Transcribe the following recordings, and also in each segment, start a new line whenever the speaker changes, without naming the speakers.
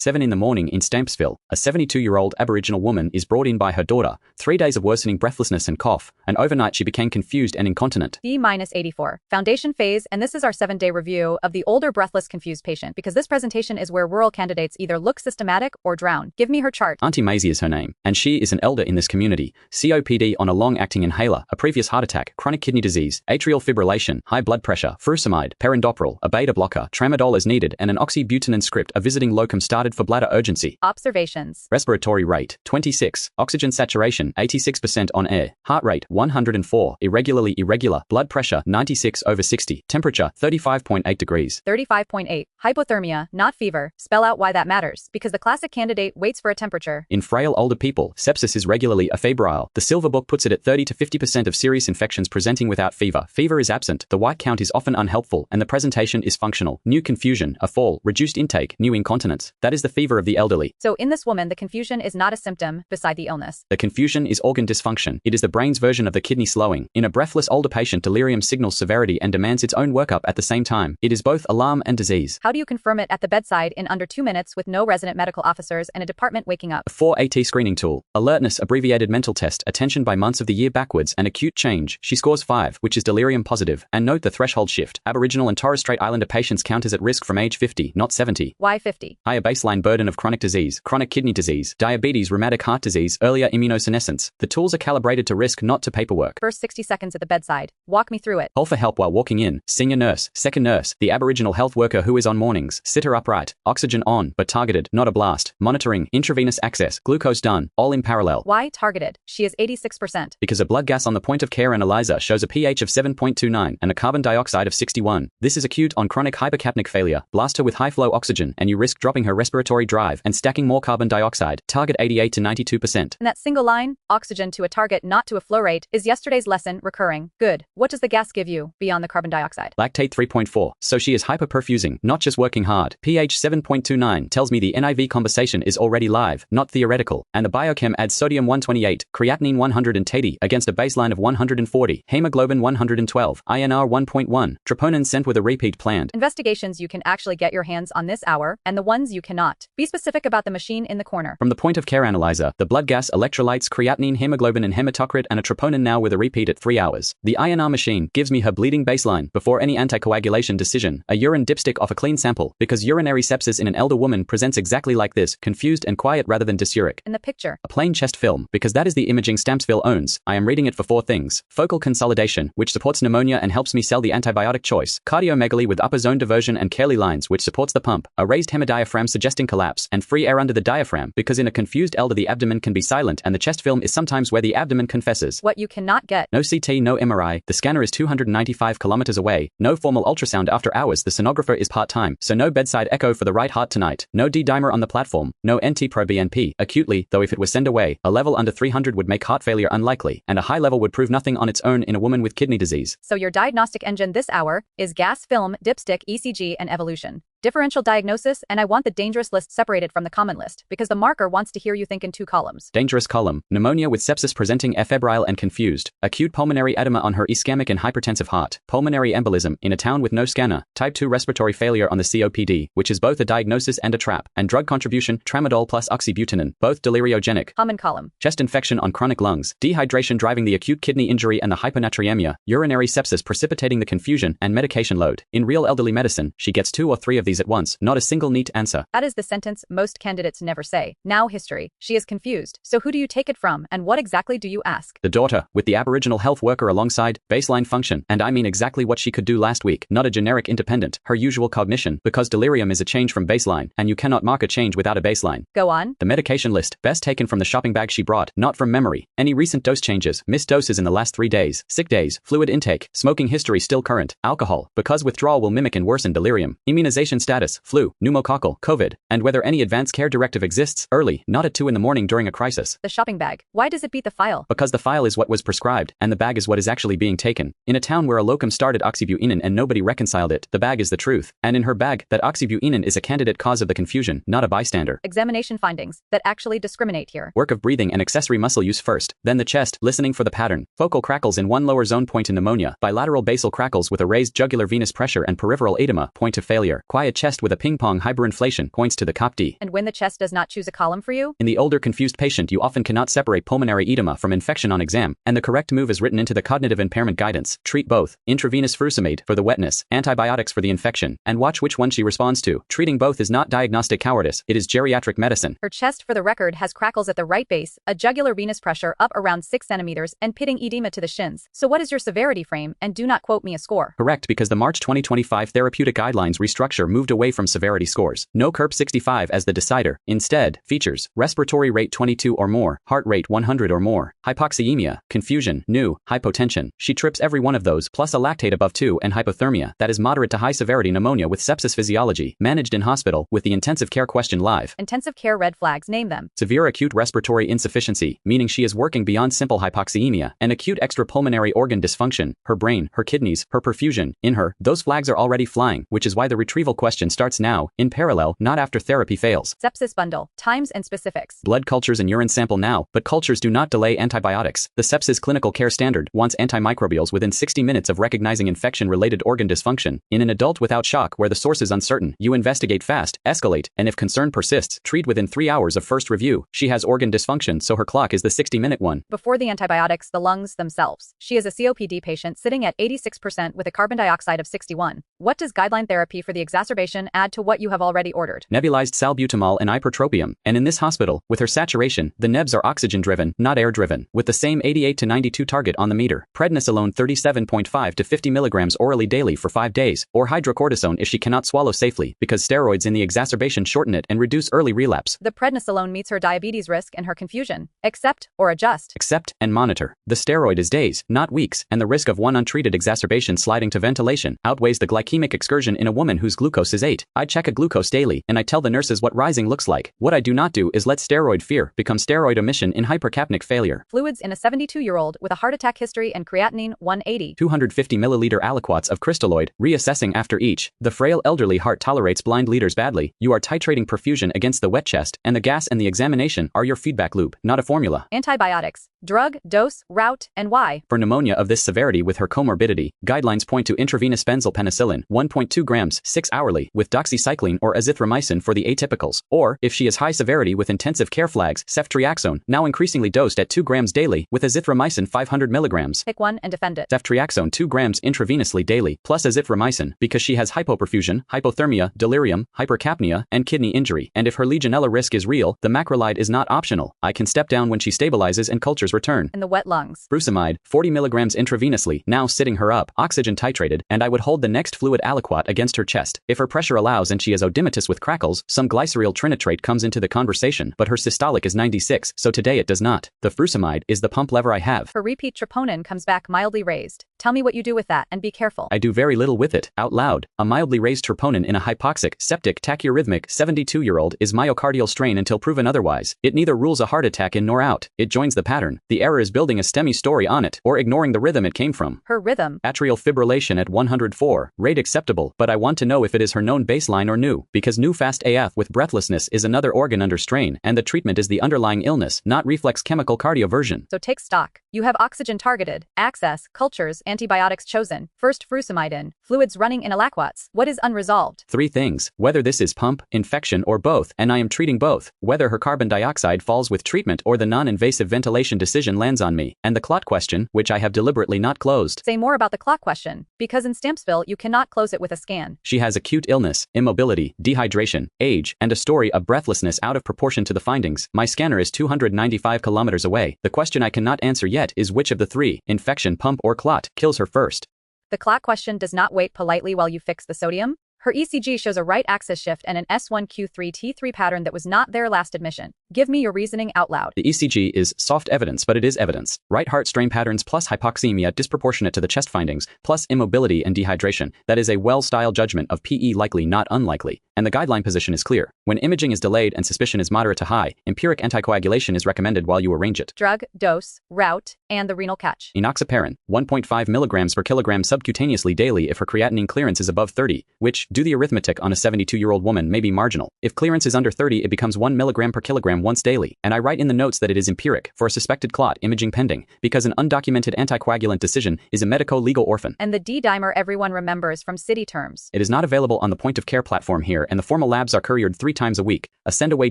7 in the morning in StAMPSville, a 72-year-old Aboriginal woman is brought in by her daughter, 3 days of worsening breathlessness and cough, and overnight she became confused and incontinent.
D-84, foundation phase, and this is our 7-day review of the older breathless confused patient because this presentation is where rural candidates either look systematic or drown. Give me her chart.
Aunty Maisie is her name, and she is an elder in this community. COPD on a long-acting inhaler, a previous heart attack, chronic kidney disease, atrial fibrillation, high blood pressure, furosemide, perindopril, a beta blocker, tramadol as needed, and an oxybutynin script. A visiting locum started for bladder urgency.
Observations.
Respiratory rate, 26. Oxygen saturation, 86% on air. Heart rate, 104. Irregularly irregular. Blood pressure, 96/60. Temperature, 35.8 degrees.
35.8. Hypothermia, not fever. Spell out why that matters, because the classic candidate waits for a temperature.
In frail older people, sepsis is regularly afebrile. The Silver Book puts it at 30 to 50% of serious infections presenting without fever. Fever is absent, the white count is often unhelpful, and the presentation is functional. New confusion, a fall, reduced intake, new incontinence. That is the fever of the elderly.
So in this woman, the confusion is not a symptom beside the illness.
The confusion is organ dysfunction. It is the brain's version of the kidney slowing. In a breathless older patient, delirium signals severity and demands its own workup at the same time. It is both alarm and disease.
How do you confirm it at the bedside in under 2 minutes with no resident medical officers and a department waking up?
A 4AT screening tool. Alertness, abbreviated mental test, attention by months of the year backwards, and acute change. She scores 5, which is delirium positive. And note the threshold shift. Aboriginal and Torres Strait Islander patients count as at risk from age 50, not 70.
Why 50?
Higher baseline burden of chronic disease, chronic kidney disease, diabetes, rheumatic heart disease, earlier immunosenescence. The tools are calibrated to risk, not to paperwork.
First 60 seconds at the bedside. Walk me through it.
Call for help while walking in. Senior nurse, second nurse, the Aboriginal health worker who is on mornings. Sit her upright. Oxygen on, but targeted, not a blast. Monitoring, intravenous access, glucose done, all in parallel.
Why targeted? She is 86%.
Because a blood gas on the point of care analyzer shows a pH of 7.29 and a carbon dioxide of 61. This is acute on chronic hypercapnic failure. Blast her with high flow oxygen and you risk dropping her respiratory drive and stacking more carbon dioxide. Target 88 to 92%.
And that single line, oxygen to a target, not to a flow rate, is yesterday's lesson recurring. Good. What does the gas give you beyond the carbon dioxide?
Lactate 3.4. So she is hyperperfusing, not just working hard. pH 7.29 tells me the NIV conversation is already live, not theoretical. And the biochem adds sodium 128, creatinine 180 against a baseline of 140, hemoglobin 112, INR 1.1, troponin sent with a repeat planned.
Investigations you can actually get your hands on this hour, and the ones you cannot. Be specific about the machine in the corner.
From the point of care analyzer, the blood gas, electrolytes, creatinine, hemoglobin and hematocrit and a troponin now with a repeat at 3 hours. The INR machine gives me her bleeding baseline before any anticoagulation decision, a urine dipstick off a clean sample, because urinary sepsis in an elder woman presents exactly like this, confused and quiet rather than dysuric.
In the picture.
A plain chest film, because that is the imaging StAMPSville owns. I am reading it for 4 things. Focal consolidation, which supports pneumonia and helps me sell the antibiotic choice. Cardiomegaly with upper zone diversion and Kerley lines, which supports the pump. A raised hemodiaphragm suggesting collapse, and free air under the diaphragm, because in a confused elder the abdomen can be silent and the chest film is sometimes where the abdomen confesses.
What you cannot get.
No CT, no MRI, the scanner is 295 kilometers away, no formal ultrasound after hours, the sonographer is part-time, so no bedside echo for the right heart tonight, no D-dimer on the platform, no NT-proBNP, acutely, though if it were send away, a level under 300 would make heart failure unlikely, and a high level would prove nothing on its own in a woman with kidney disease.
So your diagnostic engine this hour is gas, film, dipstick, ECG, and evolution. Differential diagnosis, and I want the dangerous list separated from the common list, because the marker wants to hear you think in 2 columns.
Dangerous column, pneumonia with sepsis presenting afebrile and confused, acute pulmonary edema on her ischemic and hypertensive heart, pulmonary embolism in a town with no scanner, type 2 respiratory failure on the COPD, which is both a diagnosis and a trap, and drug contribution, tramadol plus oxybutynin, both deliriogenic.
Common column.
Chest infection on chronic lungs, dehydration driving the acute kidney injury and the hyponatremia, urinary sepsis precipitating the confusion and medication load. In real elderly medicine, she gets 2 or 3 of these at once, not a single neat answer.
That is the sentence most candidates never say. Now history. She is confused. So who do you take it from, and what exactly do you ask?
The daughter, with the Aboriginal health worker alongside, baseline function, and I mean exactly what she could do last week, not a generic independent, her usual cognition, because delirium is a change from baseline, and you cannot mark a change without a baseline.
Go on.
The medication list, best taken from the shopping bag she brought, not from memory. Any recent dose changes, missed doses in the last 3 days, sick days, fluid intake, smoking history still current, alcohol, because withdrawal will mimic and worsen delirium, immunization status, flu, pneumococcal, COVID, and whether any advance care directive exists, early, not at 2 in the morning during a crisis.
The shopping bag. Why does it beat the file?
Because the file is what was prescribed, and the bag is what is actually being taken. In a town where a locum started oxybutynin and nobody reconciled it, the bag is the truth. And in her bag, that oxybutynin is a candidate cause of the confusion, not a bystander.
Examination findings that actually discriminate here.
Work of breathing and accessory muscle use first, then the chest, listening for the pattern. Focal crackles in one lower zone point in pneumonia, bilateral basal crackles with a raised jugular venous pressure and peripheral edema, point of failure. Quiet a chest with a ping-pong hyperinflation points to the COPD.
And when the chest does not choose a column for you?
In the older confused patient, you often cannot separate pulmonary edema from infection on exam, and the correct move is written into the cognitive impairment guidance. Treat both. Intravenous furosemide for the wetness, antibiotics for the infection, and watch which one she responds to. Treating both is not diagnostic cowardice, it is geriatric medicine.
Her chest, for the record, has crackles at the right base, a jugular venous pressure up around 6 centimeters, and pitting edema to the shins. So what is your severity frame, and do not quote me a score?
Correct, because the March 2025 therapeutic guidelines restructure moved away from severity scores. No CRRM 65 as the decider. Instead, features respiratory rate 22 or more, heart rate 100 or more, hypoxemia, confusion, new, hypotension. She trips every one of those, plus a lactate above 2 and hypothermia. That is moderate to high severity pneumonia with sepsis physiology, managed in hospital, with the intensive care question live.
Intensive care red flags, name them.
Severe acute respiratory insufficiency, meaning she is working beyond simple hypoxemia, and acute extrapulmonary organ dysfunction, her brain, her kidneys, her perfusion, in her, those flags are already flying, which is why the retrieval question starts now, in parallel, not after therapy fails.
Sepsis bundle, times and specifics.
Blood cultures and urine sample now, but cultures do not delay antibiotics. The sepsis clinical care standard wants antimicrobials within 60 minutes of recognizing infection-related organ dysfunction. In an adult without shock where the source is uncertain, you investigate fast, escalate, and if concern persists, treat within 3 hours of first review. She has organ dysfunction, so her clock is the 60-minute one.
Before the antibiotics, the lungs themselves. She is a COPD patient sitting at 86% with a carbon dioxide of 61. What does guideline therapy for the exacerbation add to what you have already ordered?
Nebulized salbutamol and ipratropium. And in this hospital, with her saturation, the nebs are oxygen-driven, not air-driven, with the same 88 to 92 target on the meter. Prednisolone 37.5 to 50 milligrams orally daily for 5 days, or hydrocortisone if she cannot swallow safely, because steroids in the exacerbation shorten it and reduce early relapse.
The prednisolone meets her diabetes risk and her confusion. Accept or adjust.
Accept and monitor. The steroid is days, not weeks, and the risk of one untreated exacerbation sliding to ventilation outweighs the glycemic excursion in a woman whose glucose is 8. I check a glucose daily, and I tell the nurses what rising looks like. What I do not do is let steroid fear become steroid omission in hypercapnic failure.
Fluids in a 72-year-old with a heart attack history and creatinine 180.
250 milliliter aliquots of crystalloid, reassessing after each. The frail elderly heart tolerates blind leaders badly. You are titrating perfusion against the wet chest, and the gas and the examination are your feedback loop, not a formula.
Antibiotics. Drug, dose, route, and why.
For pneumonia of this severity with her comorbidity, guidelines point to intravenous benzylpenicillin, 1.2 grams, 6 hourly, with doxycycline or azithromycin for the atypicals. Or, if she is high severity with intensive care flags, ceftriaxone, now increasingly dosed at 2 grams daily, with azithromycin 500 milligrams.
Pick one and defend it.
Ceftriaxone 2 grams intravenously daily, plus azithromycin, because she has hypoperfusion, hypothermia, delirium, hypercapnia, and kidney injury. And if her Legionella risk is real, the macrolide is not optional. I can step down when she stabilizes and cultures return.
And the wet lungs.
Furosemide, 40 milligrams intravenously, now sitting her up, oxygen titrated, and I would hold the next fluid aliquot against her chest. If her pressure allows and she is odematous with crackles, some glyceryl trinitrate comes into the conversation, but her systolic is 96, so today it does not. The furosemide is the pump lever I have.
Her repeat troponin comes back mildly raised. Tell me what you do with that, and be careful.
I do very little with it, out loud. A mildly raised troponin in a hypoxic, septic, tachyarrhythmic, 72-year-old is myocardial strain until proven otherwise. It neither rules a heart attack in nor out. It joins the pattern. The error is building a STEMI story on it, or ignoring the rhythm it came from.
Her rhythm.
Atrial fibrillation at 104, rate acceptable, but I want to know if it is her known baseline or new, because new fast AF with breathlessness is another organ under strain, and the treatment is the underlying illness, not reflex chemical cardioversion.
So take stock. You have oxygen targeted, access, cultures, antibiotics chosen, first furosemide in, fluids running in aliquots. What is unresolved?
3 things, whether this is pump, infection, or both, and I am treating both, whether her carbon dioxide falls with treatment or the non-invasive ventilation decision lands on me, and the clot question, which I have deliberately not closed.
Say more about the clot question, because in StAMPSville you cannot close it with a scan.
She has acute illness, immobility, dehydration, age, and a story of breathlessness out of proportion to the findings. My scanner is 295 kilometers away. The question I cannot answer yet is which of the 3, infection, pump, or clot, kills her first.
The clot question does not wait politely while you fix the sodium. Her ECG shows a right axis shift and an S1Q3T3 pattern that was not there last admission. Give me your reasoning out loud.
The ECG is soft evidence, but it is evidence. Right heart strain patterns plus hypoxemia disproportionate to the chest findings, plus immobility and dehydration. That is a well-styled judgment of PE likely not unlikely. And the guideline position is clear. When imaging is delayed and suspicion is moderate to high, empiric anticoagulation is recommended while you arrange it.
Drug, dose, route, and the renal catch.
Enoxaparin, 1.5 milligrams per kilogram subcutaneously daily if her creatinine clearance is above 30, which, do the arithmetic on a 72-year-old woman, may be marginal. If clearance is under 30, it becomes 1 milligram per kilogram mg once daily, and I write in the notes that it is empiric, for a suspected clot, imaging pending, because an undocumented anticoagulant decision is a medico-legal orphan.
And the D-dimer everyone remembers from city terms.
It is not available on the point-of-care platform here, and the formal labs are couriered 3 times a week. A send-away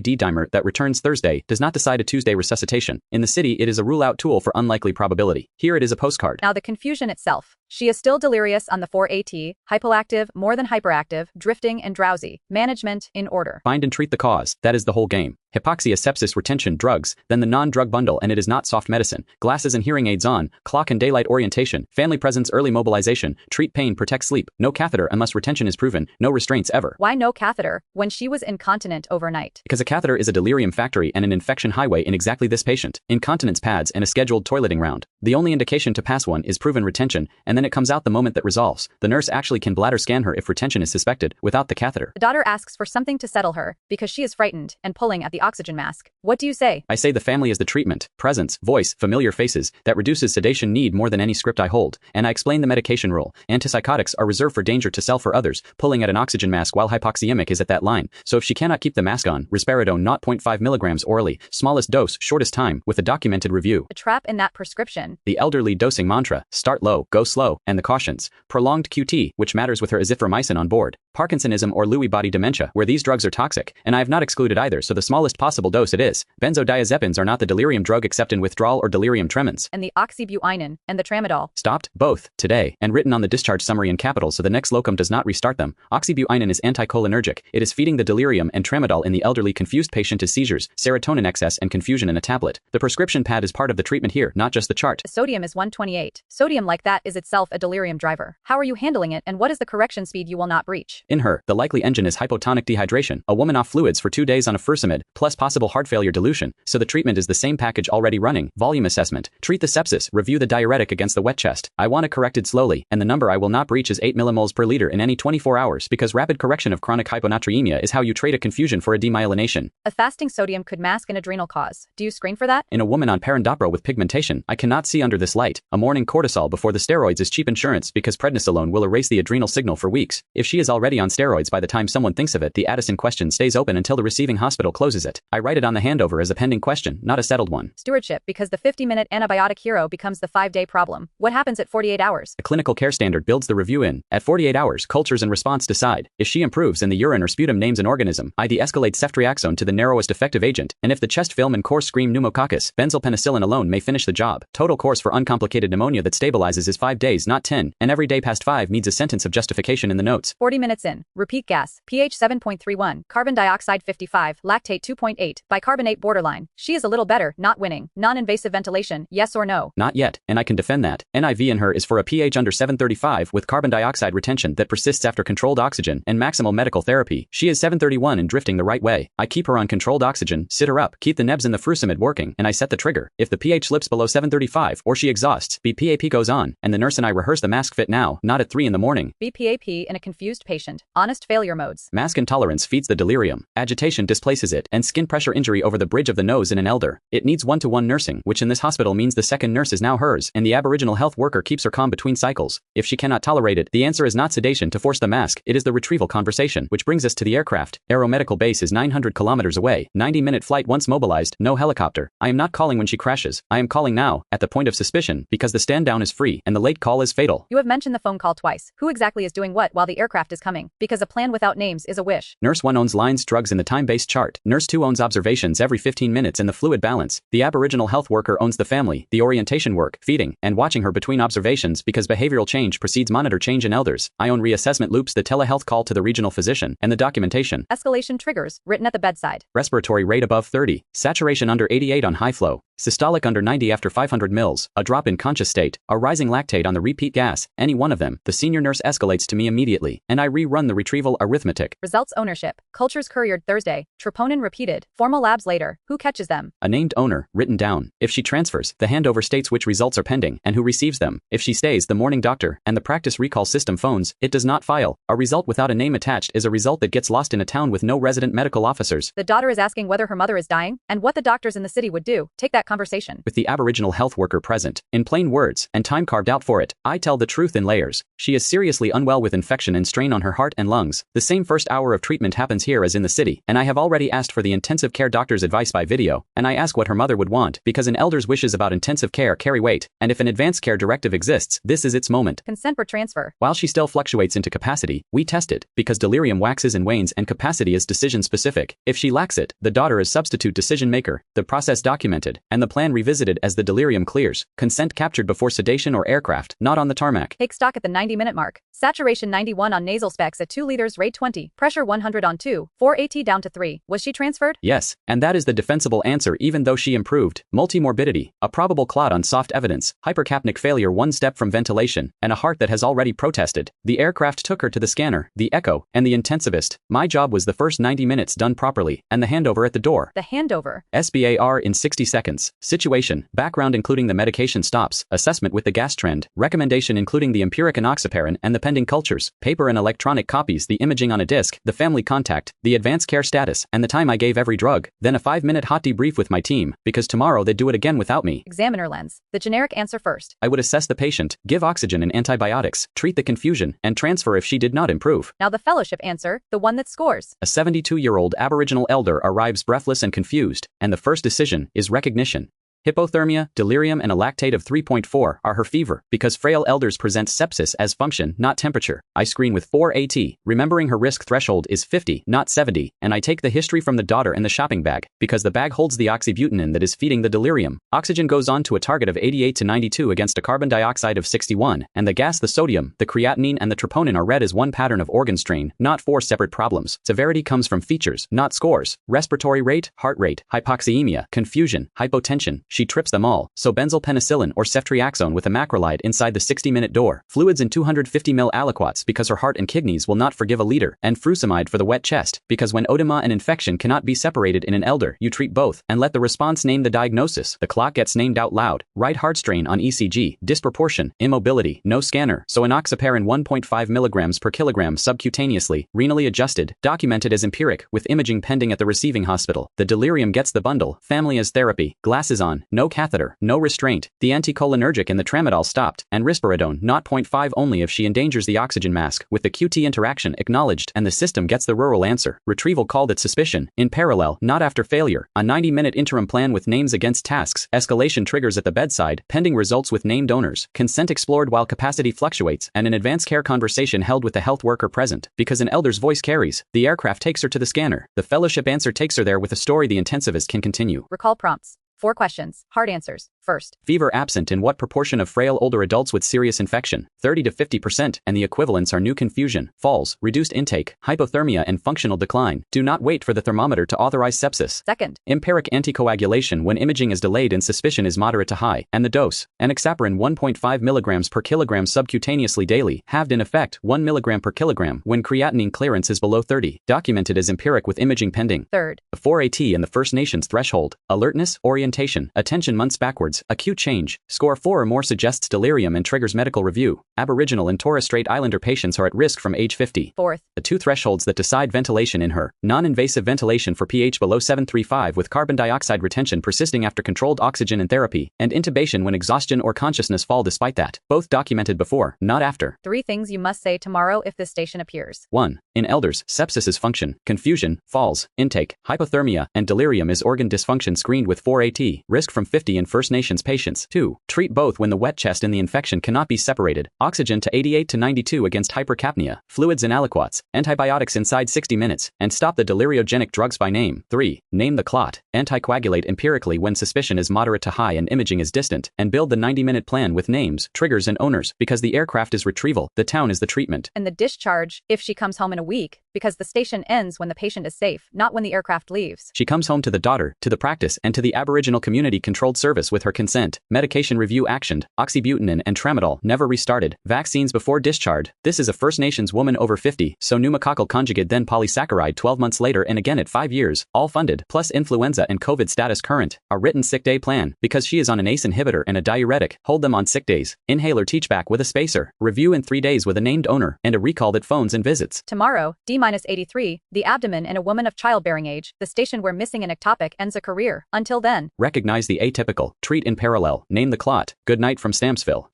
D-dimer that returns Thursday does not decide a Tuesday resuscitation. In the city, it is a rule-out tool for unlikely probability. Here it is a postcard.
Now the confusion itself. She is still delirious on the 4AT, hypoactive, more than hyperactive, drifting and drowsy. Management in order.
Find and treat the cause. That is the whole game. Hypoxia, sepsis, retention, drugs, then the non-drug bundle, and it is not soft medicine. Glasses and hearing aids on, clock and daylight orientation, family presence, early mobilization, treat pain, protect sleep, no catheter unless retention is proven, no restraints ever.
Why no catheter when she was incontinent overnight?
Because a catheter is a delirium factory and an infection highway in exactly this patient. Incontinence pads and a scheduled toileting round. The only indication to pass one is proven retention, and then it comes out the moment that resolves. The nurse actually can bladder scan her if retention is suspected, without the catheter.
The daughter asks for something to settle her, because she is frightened and pulling at the oxygen mask. What do you say?
I say the family is the treatment, presence, voice, familiar faces, that reduces sedation need more than any script I hold, and I explain the medication rule. Antipsychotics are reserved for danger to self or others, pulling at an oxygen mask while hypoxemic is at that line, so if she cannot keep the mask on, risperidone 0.5 milligrams orally, smallest dose, shortest time, with a documented review.
The trap in that prescription.
The elderly dosing mantra, start low, go slow, and the cautions. Prolonged QT, which matters with her azithromycin on board. Parkinsonism or Lewy body dementia, where these drugs are toxic, and I have not excluded either, so the smallest possible dose it is. Benzodiazepines are not the delirium drug except in withdrawal or delirium tremens.
And the oxybutynin and the tramadol.
Stopped, both, today, and written on the discharge summary in capitals so the next locum does not restart them. Oxybutynin is anticholinergic. It is feeding the delirium, and tramadol in the elderly confused patient is seizures, serotonin excess and confusion in a tablet. The prescription pad is part of the treatment here, not just the chart.
Sodium is 128. Sodium like that is itself a delirium driver. How are you handling it, and what is the correction speed you will not breach?
In her, the likely engine is hypotonic dehydration, a woman off fluids for 2 days on a furosemide, plus possible heart failure dilution, so the treatment is the same package already running. Volume assessment, treat the sepsis, review the diuretic against the wet chest. I want it corrected slowly, and the number I will not breach is 8 millimoles per liter in any 24 hours, because rapid correction of chronic hyponatremia is how you trade a confusion for a demyelination.
A fasting sodium could mask an adrenal cause. Do you screen for that?
In a woman on parandopro with pigmentation, I cannot see under this light. A morning cortisol before the steroids is cheap insurance because prednisolone will erase the adrenal signal for weeks. If she is already on steroids by the time someone thinks of it, the Addison question stays open until the receiving hospital closes it. I write it on the handover as a pending question, not a settled one.
Stewardship, because the 50-minute antibiotic hero becomes the 5-day problem. What happens at 48 hours?
A clinical care standard builds the review in. At 48 hours, cultures and response decide. If she improves and the urine or sputum names an organism, I de-escalate ceftriaxone to the narrowest effective agent, and if the chest film and course scream pneumococcus, benzylpenicillin alone may finish the job. Total course for uncomplicated pneumonia that stabilizes is 5 days, not 10, and every day past 5 needs a sentence of justification in the notes.
40 minutes in. Repeat gas. pH 7.31. Carbon dioxide 55. Lactate 2.8. Bicarbonate borderline. She is a little better, not winning. Non-invasive ventilation, yes or no?
Not yet, and I can defend that. NIV in her is for a pH under 735 with carbon dioxide retention that persists after controlled oxygen and maximal medical therapy. She is 731 and drifting the right way. I keep her on controlled oxygen, sit her up, keep the nebs in the furosemide working, and I set the trigger. If the pH slips below 735 or she exhausts, BPAP goes on, and the nurse and I rehearse the mask fit now, not at 3 in the morning.
BPAP in a confused patient. Honest failure modes.
Mask intolerance feeds the delirium. Agitation displaces it, and skin pressure injury over the bridge of the nose in an elder. It needs 1-to-1 nursing, which in this hospital means the second nurse is now hers, and the Aboriginal health worker keeps her calm between cycles. If she cannot tolerate it, the answer is not sedation to force the mask, it is the retrieval conversation, which brings us to the aircraft. Aeromedical base is 900 kilometers away, 90-minute flight once mobilized, no helicopter. I am not calling when she crashes, I am calling now, at the point of suspicion, because the stand down is free, and the late call is fatal.
You have mentioned the phone call twice. Who exactly is doing what while the aircraft is coming? Because a plan without names is a wish.
Nurse 1 owns lines, drugs in the time-based chart. Nurse 2 owns observations every 15 minutes and the fluid balance. The Aboriginal health worker owns the family, the orientation work, feeding, and watching her between observations because behavioral change precedes monitor change in elders. I own reassessment loops, the telehealth call to the regional physician, and the documentation.
Escalation triggers, written at the bedside.
Respiratory rate above 30, saturation under 88 on high flow, systolic under 90 after 500 mils, a drop in conscious state, a rising lactate on the repeat gas, any one of them, the senior nurse escalates to me immediately, and I rerun the retrieval arithmetic.
Results ownership, cultures couriered Thursday, troponin repeated, formal labs later, who catches them?
A named owner, written down. If she transfers, the handover states which results are pending, and who receives them. If she stays, the morning doctor, and the practice recall system phones, it does not file. A result without a name attached is a result that gets lost in a town with no resident medical officers.
The daughter is asking whether her mother is dying, and what the doctors in the city would do. Take that conversation.
With the Aboriginal health worker present, in plain words, and time carved out for it, I tell the truth in layers. She is seriously unwell with infection and strain on her heart and lungs. The same first hour of treatment happens here as in the city, and I have already asked for the intensive care doctor's advice by video, and I ask what her mother would want, because an elder's wishes about intensive care carry weight, and if an advanced care directive exists, this is its moment.
Consent for transfer.
While she still fluctuates into capacity, we test it, because delirium waxes and wanes and capacity is decision specific. If she lacks it, the daughter is substitute decision maker, the process documented, and the plan revisited as the delirium clears. Consent captured before sedation or aircraft, not on the tarmac.
Take stock at the 90-minute mark. Saturation 91 on nasal specs at 2 liters, rate 20, pressure 100 on 2, 4 AT down to 3. Was she transferred?
Yes, and that is the defensible answer even though she improved. Multimorbidity, a probable clot on soft evidence, hypercapnic failure 1 step from ventilation, and a heart that has already protested. The aircraft took her to the scanner, the echo, and the intensivist. My job was the first 90 minutes done properly, and the handover at the door.
The handover.
SBAR in 60 seconds. Situation, background including the medication stops, assessment with the gas trend, recommendation including the empiric enoxaparin and the pending cultures, paper and electronic copies, the imaging on a disc, the family contact, the advanced care status, and the time I gave every drug, then a 5-minute hot debrief with my team, because tomorrow they'd do it again without me.
Examiner lens. The generic answer first.
I would assess the patient, give oxygen and antibiotics, treat the confusion, and transfer if she did not improve.
Now the fellowship answer, the one that scores.
A 72-year-old Aboriginal elder arrives breathless and confused, and the first decision is recognition. Hypothermia, delirium and a lactate of 3.4 are her fever, because frail elders present sepsis as function, not temperature. I screen with 4 AT, remembering her risk threshold is 50, not 70, and I take the history from the daughter and the shopping bag, because the bag holds the oxybutynin that is feeding the delirium. Oxygen goes on to a target of 88 to 92 against a carbon dioxide of 61, and the gas, the sodium, the creatinine and the troponin are read as one pattern of organ strain, not 4 separate problems. Severity comes from features, not scores. Respiratory rate, heart rate, hypoxemia, confusion, hypotension. She trips them all, so benzylpenicillin or ceftriaxone with a macrolide inside the 60-minute door. Fluids in 250 ml aliquots because her heart and kidneys will not forgive a liter, and furosemide for the wet chest, because when oedema and infection cannot be separated in an elder, you treat both, and let the response name the diagnosis. The clot gets named out loud. Right heart strain on ECG, disproportion, immobility, no scanner, so enoxaparin 1.5 milligrams per kilogram subcutaneously, renally adjusted, documented as empiric, with imaging pending at the receiving hospital. The delirium gets the bundle, family as therapy, glasses on, no catheter, no restraint, the anticholinergic and the tramadol stopped, and risperidone 0.5 only if she endangers the oxygen mask, with the QT interaction acknowledged, and the system gets the rural answer. Retrieval called at suspicion, in parallel, not after failure, a 90-minute interim plan with names against tasks, escalation triggers at the bedside, pending results with named owners, consent explored while capacity fluctuates, and an advanced care conversation held with the health worker present, because an elder's voice carries. The aircraft takes her to the scanner. The fellowship answer takes her there with a story the intensivist can continue.
Recall prompts. 4 questions. Hard answers. First,
fever absent in what proportion of frail older adults with serious infection? 30 to 50%, and the equivalents are new confusion, falls, reduced intake, hypothermia and functional decline. Do not wait for the thermometer to authorize sepsis.
Second,
empiric anticoagulation when imaging is delayed and suspicion is moderate to high, and the dose, enoxaparin 1.5 milligrams per kilogram subcutaneously daily, halved in effect 1 milligram per kilogram when creatinine clearance is below 30, documented as empiric with imaging pending.
Third,
the 4 AT and the First Nations threshold, alertness, orientation, attention months backwards, acute change, score 4 or more suggests delirium and triggers medical review. Aboriginal and Torres Strait Islander patients are at risk from age 50.
Fourth,
the 2 thresholds that decide ventilation in her, non-invasive ventilation for pH below 735 with carbon dioxide retention persisting after controlled oxygen and therapy, and intubation when exhaustion or consciousness fall despite that, both documented before, not after.
3 things you must say tomorrow if this station appears.
1. In elders, sepsis is function, confusion, falls, intake, hypothermia, and delirium is organ dysfunction screened with 4 AT, risk from 50 in First Nations patients. 2. Treat both when the wet chest and the infection cannot be separated, oxygen to 88 to 92 against hypercapnia, fluids and aliquots, antibiotics inside 60 minutes, and stop the deliriogenic drugs by name. 3. Name the clot, anticoagulate empirically when suspicion is moderate to high and imaging is distant, and build the 90-minute plan with names, triggers and owners, because the aircraft is retrieval, the town is the treatment.
And the discharge, if she comes home in a week, because the station ends when the patient is safe, not when the aircraft leaves.
She comes home to the daughter, to the practice, and to the Aboriginal community-controlled service with her consent. Medication review actioned, oxybutynin and tramadol never restarted. Vaccines before discharge. This is a First Nations woman over 50, so pneumococcal conjugate then polysaccharide 12 months later and again at 5 years, all funded, plus influenza and COVID status current. A written sick day plan, because she is on an ACE inhibitor and a diuretic, hold them on sick days. Inhaler teachback with a spacer. Review in 3 days with a named owner, and a recall that phones and visits.
Tomorrow, D T-83, the abdomen in a woman of childbearing age, the station where missing an ectopic ends a career. Until then.
Recognize the atypical. Treat in parallel. Name the clot. Good night from StAMPSville.